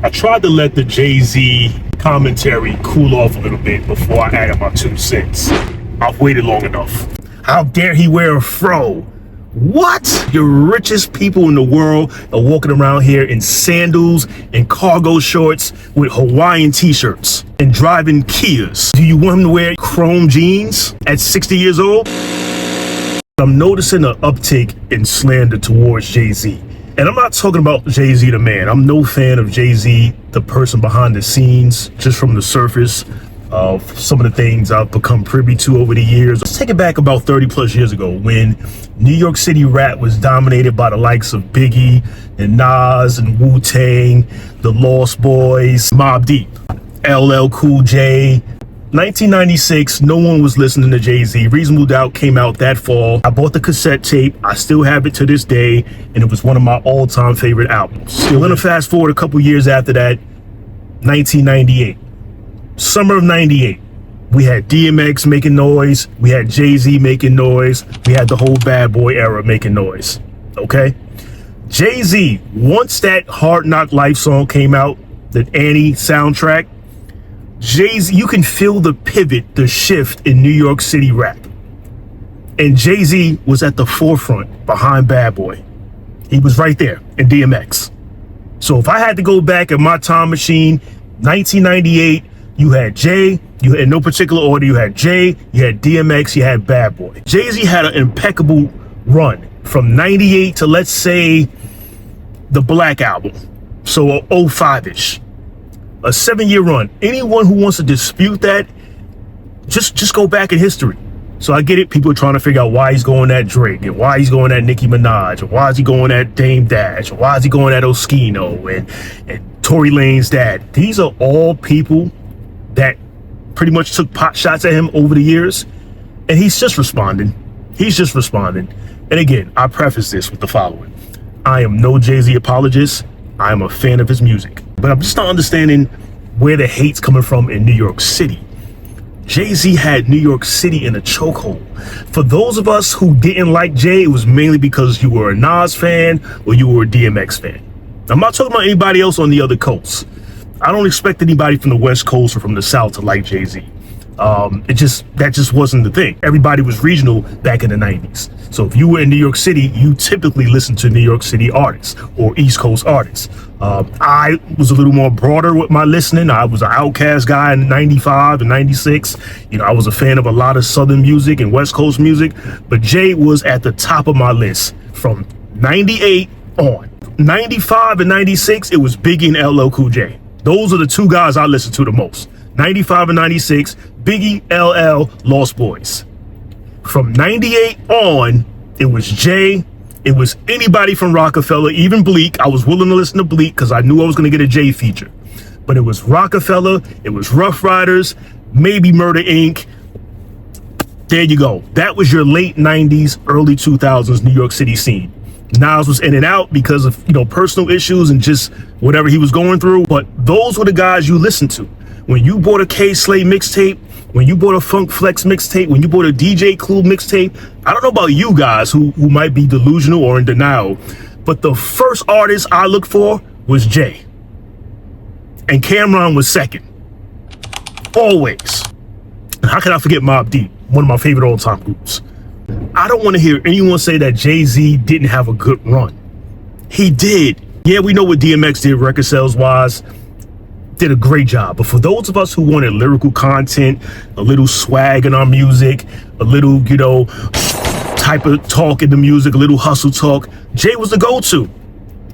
I tried to let the Jay-Z commentary cool off a little bit before I added my 2 cents. I've waited long enough. How dare he wear a fro? What? Your richest people in the world are walking around here in sandals and cargo shorts with Hawaiian t-shirts and driving Kias. Do you want him to wear chrome jeans at 60 years old? I'm noticing an uptick in slander towards Jay-Z. And I'm not talking about Jay-Z the man. I'm no fan of Jay-Z, the person behind the scenes, just from the surface of some of the things I've become privy to over the years. Let's take it back about 30 plus years ago when New York City rap was dominated by the likes of Biggie and Nas and Wu-Tang, the Lost Boys, Mobb Deep, LL Cool J. 1996, no one was listening to Jay-Z. Reasonable Doubt came out that fall. I bought the cassette tape. I still have it to this day, and it was one of my all-time favorite albums. Still gonna fast forward a couple years after that, 1998. Summer of 98. We had DMX making noise. We had Jay-Z making noise. We had the whole Bad Boy era making noise, okay? Jay-Z, once that Hard Knock Life song came out, the Annie soundtrack, Jay-Z, you can feel the pivot, the shift in New York City rap. And Jay-Z was at the forefront behind Bad Boy. He was right there in DMX. So if I had to go back in my time machine, 1998, you had Jay, you had in no particular order, you had Jay, you had DMX, you had Bad Boy. Jay-Z had an impeccable run from 98 to, let's say, the Black Album. So 05-ish. A 7-year run. Anyone who wants to dispute that, just go back in history. So I get it. People are trying to figure out why he's going at Drake and why he's going at Nicki Minaj, or why is he going at Dame Dash, or why is he going at Oschino and Tory Lane's dad. These are all people that pretty much took pot shots at him over the years, and he's just responding. He's just responding. And again, I preface this with the following. I am no Jay-Z apologist. I am a fan of his music. But I'm just not understanding where the hate's coming from in New York City. Jay-Z had New York City in a chokehold. For those of us who didn't like Jay, it was mainly because you were a Nas fan or you were a DMX fan. I'm not talking about anybody else on the other coast. I don't expect anybody from the West Coast or from the South to like Jay-Z. That just wasn't the thing. Everybody was regional back in the 90s. So if you were in New York City, you typically listened to New York City artists or East Coast artists. I was a little more broader with my listening. I was an Outkast guy in 95 and 96. You know, I was a fan of a lot of Southern music and West Coast music, but Jay was at the top of my list from 98 on. 95 and 96, it was Biggie and LL Cool J. Those are the two guys I listened to the most. 95 and 96, Biggie, LL, Lost Boys. From 98 on, it was Jay. It was anybody from Rockefeller, even Bleak. I was willing to listen to Bleak because I knew I was going to get a Jay feature. But it was Rockefeller, it was Rough Riders, maybe Murder Inc. There you go. That was your late 90s, early 2000s New York City scene. Nas was in and out because of, personal issues and just whatever he was going through. But those were the guys you listened to. When you bought a K-Slay mixtape, when you bought a Funk Flex mixtape, when you bought a DJ Clue mixtape, I don't know about you guys who might be delusional or in denial, but the first artist I looked for was Jay. And Cameron was second. Always. And how can I forget Mobb Deep, one of my favorite all-time groups? I don't want to hear anyone say that Jay-Z didn't have a good run. He did. Yeah, we know what DMX did record sales-wise. Did a great job. But for those of us who wanted lyrical content, a little swag in our music, a little, type of talk in the music, a little hustle talk, Jay was the go-to.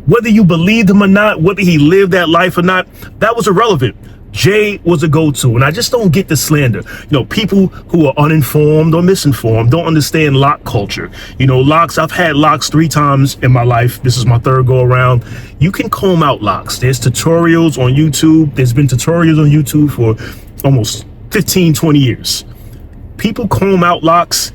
Whether you believed him or not, whether he lived that life or not, that was irrelevant. Jay was a go-to, and I just don't get the slander. People who are uninformed or misinformed don't understand lock culture. Locks, I've had locks 3 times in my life. This is my 3rd go around. You can comb out locks. There's tutorials on YouTube. There's been tutorials on YouTube for almost 15, 20 years. People comb out locks.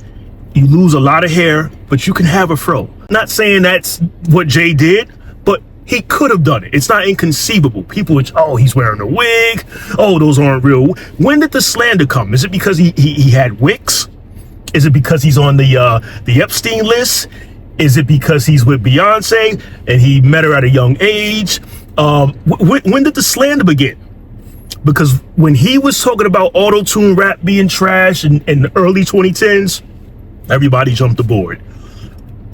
You lose a lot of hair, but you can have a fro. Not saying that's what Jay did, but he could have done it. It's not inconceivable. People, he's wearing a wig. Oh, those aren't real. When did the slander come? Is it because he had wigs? Is it because he's on the Epstein list? Is it because he's with Beyonce and he met her at a young age? When did the slander begin? Because when he was talking about auto-tune rap being trash in the early 2010s, everybody jumped aboard.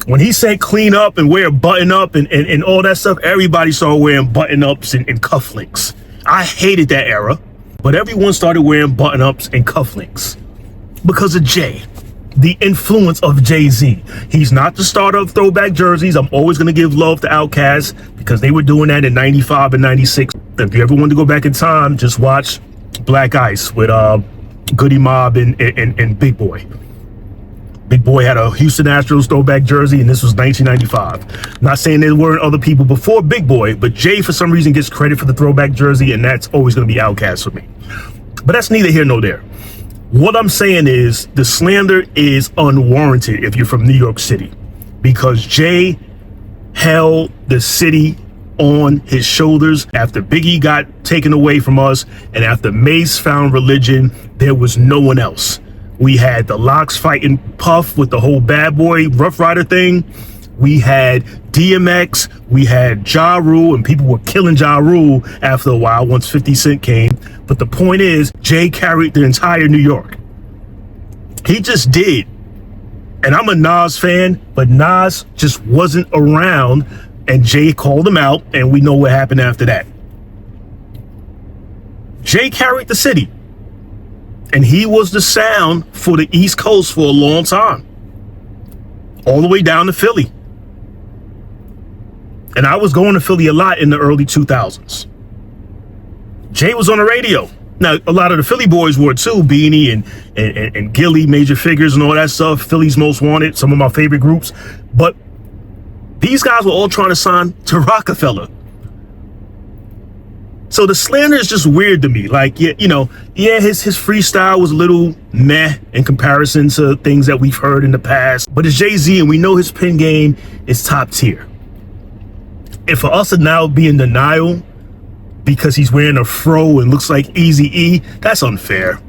When he said clean up and wear a button up and all that stuff, everybody started wearing button ups and cufflinks. I hated that era, but everyone started wearing button ups and cufflinks because of Jay, the influence of Jay-Z. He's not the starter of throwback jerseys. I'm always going to give love to Outkast because they were doing that in 95 and 96. If you ever want to go back in time, just watch Black Ice with Goody Mob and Big Boy. Big Boy had a Houston Astros throwback jersey, and this was 1995. Not saying there weren't other people before Big Boy, but Jay, for some reason, gets credit for the throwback jersey, and that's always going to be Outkast for me. But that's neither here nor there. What I'm saying is the slander is unwarranted if you're from New York City, because Jay held the city on his shoulders. After Biggie got taken away from us and after Mace found religion, there was no one else. We had the Locks fighting Puff with the whole Bad Boy Rough Rider thing. We had DMX, we had Ja Rule, and people were killing Ja Rule after a while once 50 Cent came. But the point is, Jay carried the entire New York. He just did. And I'm a Nas fan, but Nas just wasn't around, and Jay called him out, and we know what happened after that. Jay carried the city, and he was the sound for the East Coast for a long time, all the way down to Philly. And I was going to Philly a lot in the early 2000s. Jay was on the radio. Now, a lot of the Philly boys were too, Beanie and Gilly, Major Figures and all that stuff. Philly's Most Wanted, some of my favorite groups. But these guys were all trying to sign to Rockefeller. So the slander is just weird to me. Like, his freestyle was a little meh in comparison to things that we've heard in the past. But it's Jay-Z, and we know his pen game is top tier. And for us to now be in denial because he's wearing a fro and looks like Eazy-E, that's unfair.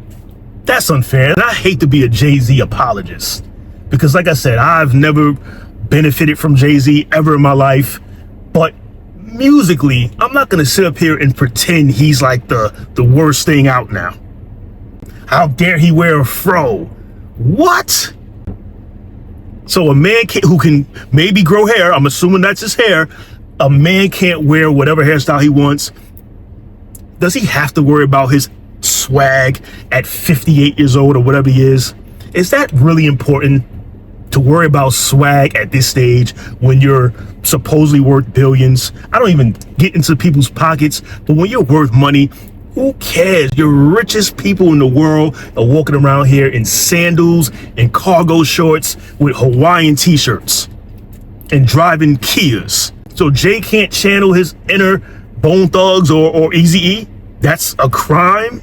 That's unfair. And I hate to be a Jay-Z apologist because, like I said, I've never benefited from Jay-Z ever in my life. But musically, I'm not going to sit up here and pretend he's like the worst thing out now. How dare he wear a fro? What? So a man who can maybe grow hair, I'm assuming that's his hair, a man can't wear whatever hairstyle he wants. Does he have to worry about his swag at 58 years old or whatever he is? Is that really important to worry about swag at this stage when you're supposedly worth billions? I don't even get into people's pockets, but when you're worth money, who cares? Your richest people in the world are walking around here in sandals and cargo shorts with Hawaiian t-shirts and driving Kias. So Jay can't channel his inner Bone Thugs or Eazy-E? That's a crime?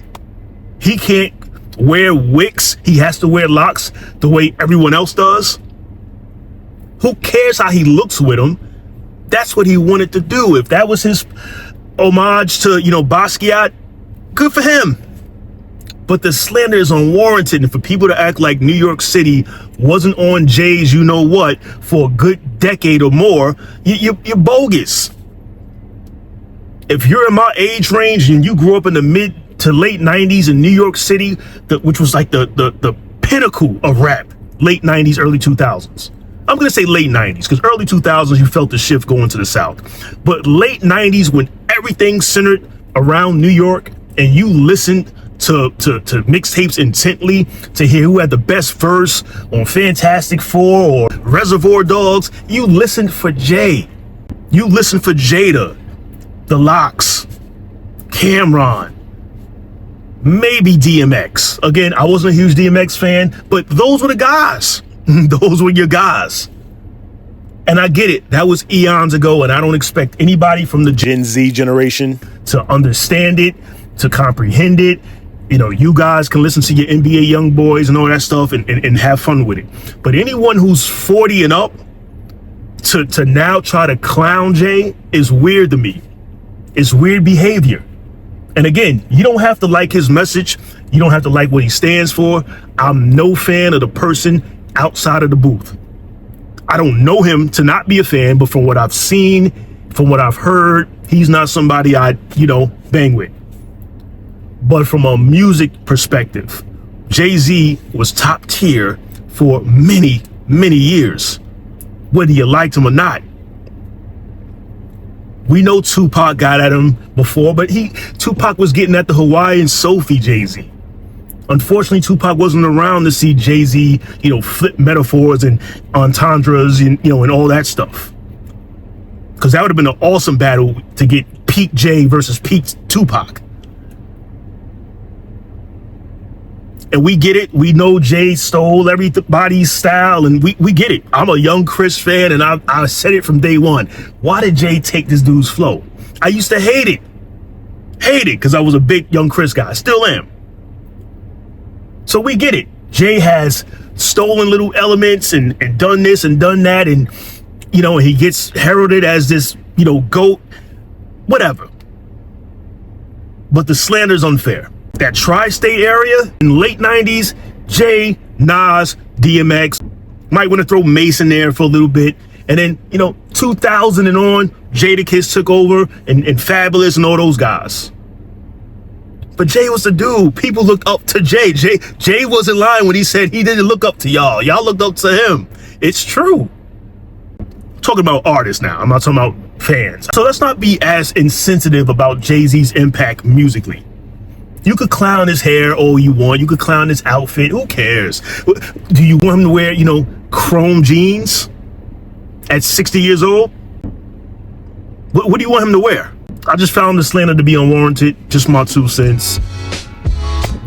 He can't wear wigs. He has to wear locks the way everyone else does. Who cares how he looks with them? That's what he wanted to do. If that was his homage to, Basquiat, good for him. But the slander is unwarranted. And for people to act like New York City wasn't on Jay's you-know-what for a good decade or more, you're bogus. If you're in my age range and you grew up in the mid to late 90s in New York City, which was like the pinnacle of rap, late 90s, early 2000s. I'm going to say late 90s because early 2000s, you felt the shift going to the South. But late 90s, when everything centered around New York and you listened to mixtapes intently to hear who had the best verse on Fantastic Four or Reservoir Dogs, you listened for Jay. You listened for Jada, The Locks, Cameron, maybe DMX. Again, I wasn't a huge DMX fan, but those were the guys. Those were your guys. And I get it. That was eons ago, and I don't expect anybody from the Gen Z generation to understand it, to comprehend it. You guys can listen to your NBA young boys and all that stuff and have fun with it. But anyone who's 40 and up to now try to clown Jay is weird to me. It's weird behavior. And again, you don't have to like his message. You don't have to like what he stands for. I'm no fan of the person outside of the booth. I don't know him to not be a fan, but from what I've seen From what I've heard, he's not somebody I, bang with. But from a music perspective, Jay-Z was top tier for many, many years, whether you liked him or not. We know Tupac got at him before, but Tupac was getting at the Hawaiian Sophie Jay-Z. Unfortunately, Tupac wasn't around to see Jay-Z, flip metaphors and entendres and, and all that stuff. Because that would have been an awesome battle to get peak Jay versus peak Tupac. And we get it. We know Jay stole everybody's style, and we get it. I'm a young Chris fan, and I said it from day one. Why did Jay take this dude's flow? I used to hate it. Because I was a big young Chris guy. Still am. So we get it. Jay has stolen little elements and done this and done that, and he gets heralded as this, GOAT, whatever. But the slander's unfair. That tri-state area in late 90s, Jay, Nas, DMX, might want to throw Mace in there for a little bit. And then, 2000 and on, Jadakiss took over and Fabulous and all those guys. But Jay was the dude. People looked up to Jay. Jay wasn't lying when he said he didn't look up to y'all. Y'all looked up to him. It's true. I'm talking about artists now. I'm not talking about fans. So let's not be as insensitive about Jay-Z's impact musically. You could clown his hair all you want. You could clown his outfit. Who cares? Do you want him to wear, chrome jeans at 60 years old? What do you want him to wear? I just found the slander to be unwarranted. Just my 2 cents.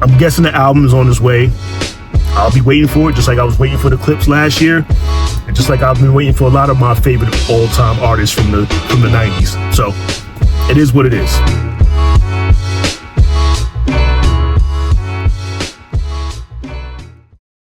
I'm guessing the album is on its way. I'll be waiting for it, just like I was waiting for the clips last year. And just like I've been waiting for a lot of my favorite all-time artists from the 90s. So it is what it is.